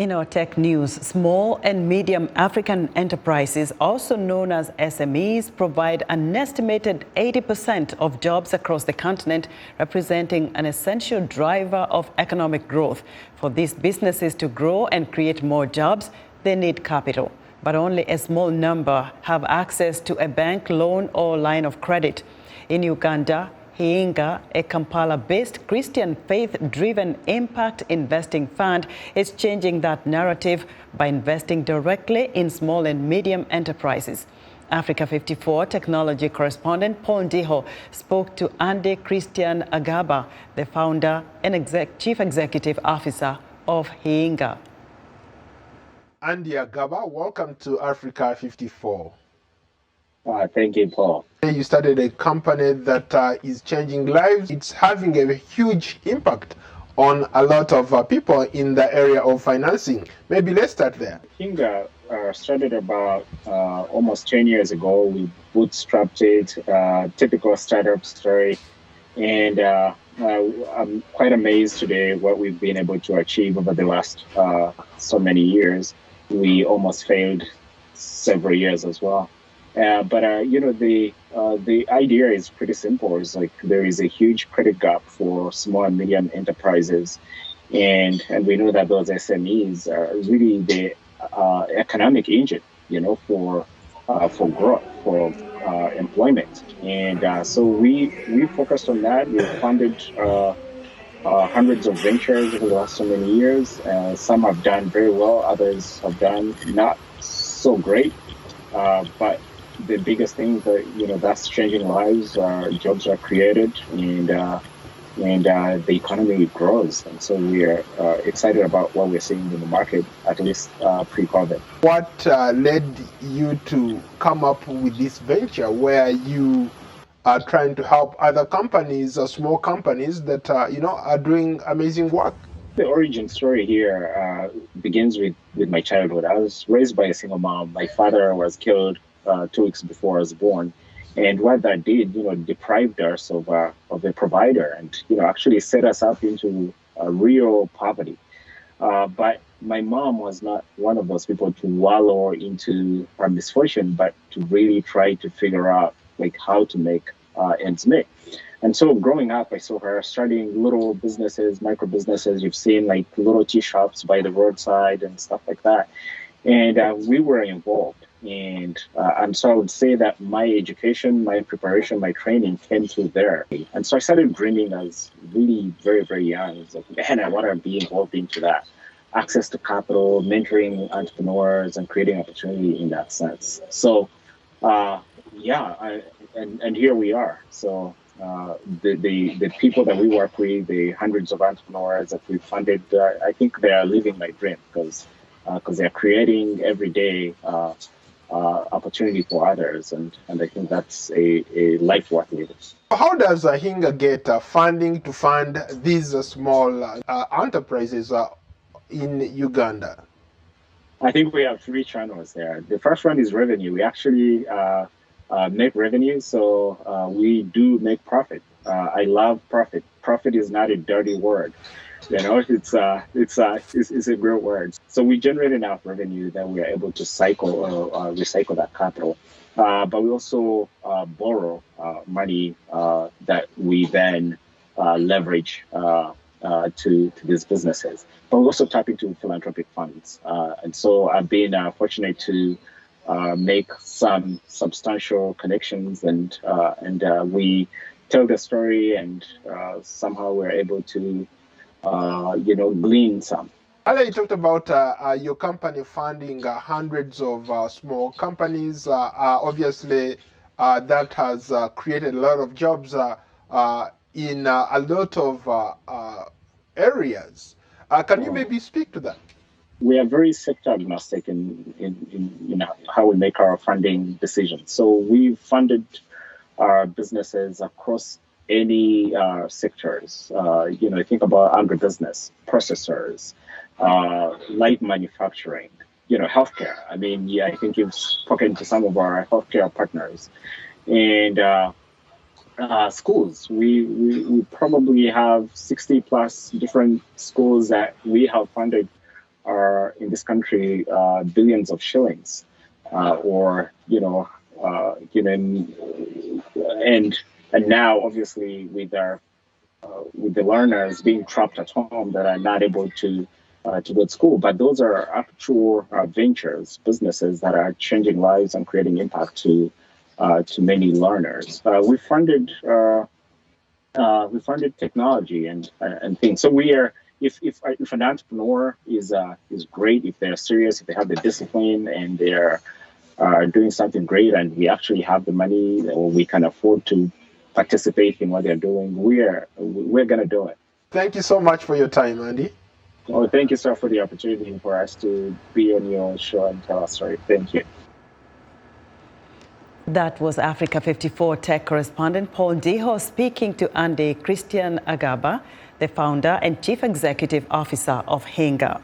In our tech news, small and medium African enterprises, also known as SMEs, provide an estimated 80% of jobs across the continent, representing an essential driver of economic growth. For these businesses to grow and create more jobs, they need capital. But only a small number have access to a bank loan or line of credit. In Uganda, Hiinga, a Kampala-based Christian faith-driven impact investing fund, is changing that narrative by investing directly in small and medium enterprises. Africa 54 technology correspondent Ndiho spoke to Kristian Agaba, the founder and chief executive officer of Hiinga. Agaba, welcome to Africa 54. Thank you, Paul. You started a company that is changing lives. It's having a huge impact on a lot of people in the area of financing. Maybe let's start there. Hinga started about almost 10 years ago. We bootstrapped it, typical startup story. And I'm quite amazed today what we've been able to achieve over the last so many years. We almost failed several years as well. But you know, the idea is pretty simple. It's like there is a huge credit gap for small and medium enterprises, and we know that those SMEs are really the economic engine, you know, for growth, for employment, and so we focused on that. We funded hundreds of ventures over the last so many years. Some have done very well, others have done not so great, but the biggest thing that, you know, that's changing lives. Jobs are created, and the economy grows, and so we are excited about what we're seeing in the market, at least pre-COVID. What led you to come up with this venture where you are trying to help other companies, small companies that you know, are doing amazing work? The origin story here begins with my childhood. I was raised by a single mom. My father was killed 2 weeks before I was born, and what that did, you know, deprived us of a provider, and, you know, actually set us up into real poverty. But my mom was not one of those people to wallow into our misfortune, but to really try to figure out like how to make ends meet. And so growing up, I saw her starting little businesses, micro businesses. You've seen like little tea shops by the roadside and stuff like that. And we were involved. And so I would say that my education, my preparation, my training came through there. And so I started dreaming as really very, very young. It's like, man, I want to be involved into that. Access to capital, mentoring entrepreneurs, and creating opportunity in that sense. So, yeah, and here we are. So the people that we work with, the hundreds of entrepreneurs that we funded, I think they are living my dream because they're creating every day opportunity for others, and I think that's a life worth living. How does Hinga get funding to fund these small enterprises in Uganda? I think we have 3 channels there. The first one is revenue. We actually make revenue, so we do make profit. I love profit. Profit is not a dirty word. You know, it's a great word. So we generate enough revenue that we are able to recycle that capital. But we also borrow money that we then leverage to these businesses. But we also tap into philanthropic funds. And so I've been fortunate to make some substantial connections, and we tell the story, and somehow we're able to you know, glean some. Earlier you talked about your company funding hundreds of small companies. Obviously, that has created a lot of jobs in a lot of areas. Can you maybe speak to that? We are very sector agnostic in how we make our funding decisions. So we funded our businesses across any sectors. You know, think about agribusiness, processors, light manufacturing, you know, healthcare. I mean, yeah, I think you've spoken to some of our healthcare partners, and schools. We probably have 60 plus different schools that we have funded are in this country billions of shillings, and now obviously with the learners being trapped at home that are not able to go to school. But those are actual ventures, businesses that are changing lives and creating impact to many learners. We funded technology and things. So we are, if an entrepreneur is great, if they're serious, if they have the discipline and they're doing something great, and we actually have the money or we can afford to participate in what they're doing, we're going to do it. Thank you so much for your time, Andy. Oh, thank you, sir, for the opportunity for us to be on your show and tell our story. Thank you. That was Africa 54 tech correspondent Paul Ndiho speaking to Kristian Agaba, the founder and chief executive officer of Hinga.